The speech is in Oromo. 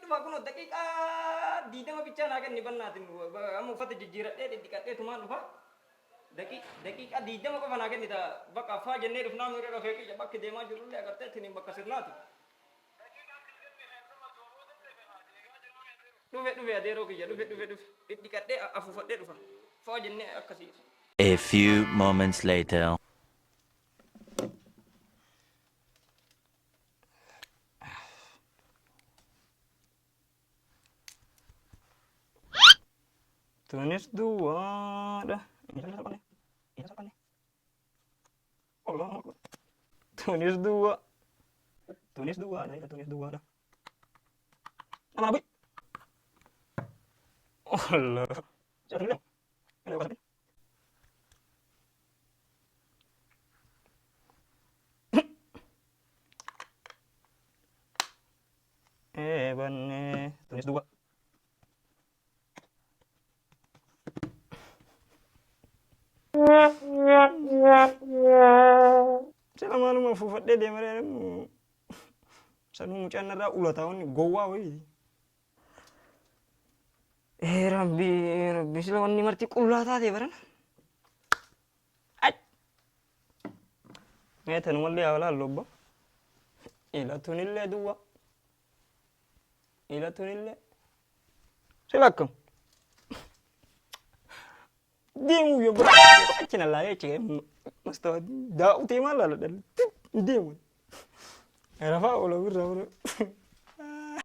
Cuma kuno dakika di dama bicara kan ni bannatin amu fata jijjiiradhee dhidhiqadheetumaan dhufa dakika di dama qofa naa kennita bakka affaa jennee dhufnaa miira dhofee kiyya bakki deemaa jirullee agartee tiniin bakka sirnaati. Dhufe adeeroo kiyya dhufe dhidhiqadhee afuufadhee dhufa faa jennee akkasii. A few moments later. Tunis dua dah. Ini siapa nih? Ini siapa nih? Allah. Tunis dua. Tunis dua dah, itu tunis dua dah. Mana Abi? Allah. Siapa bilang? Ini apa sih? Bane, tunis dua. Sila malu mafufadde deemare sanuu mucaan irraa ulataa gowwaa wayii. Rabbi sila wanni marti qullaa taate barana. Mee tanumallee haa walaallu obbo. Ilatunillee duwwaa. Ilatunillee. Sila akkam. Deemu yo bro acina la yace masta da utema la dal deemu era fa wala bro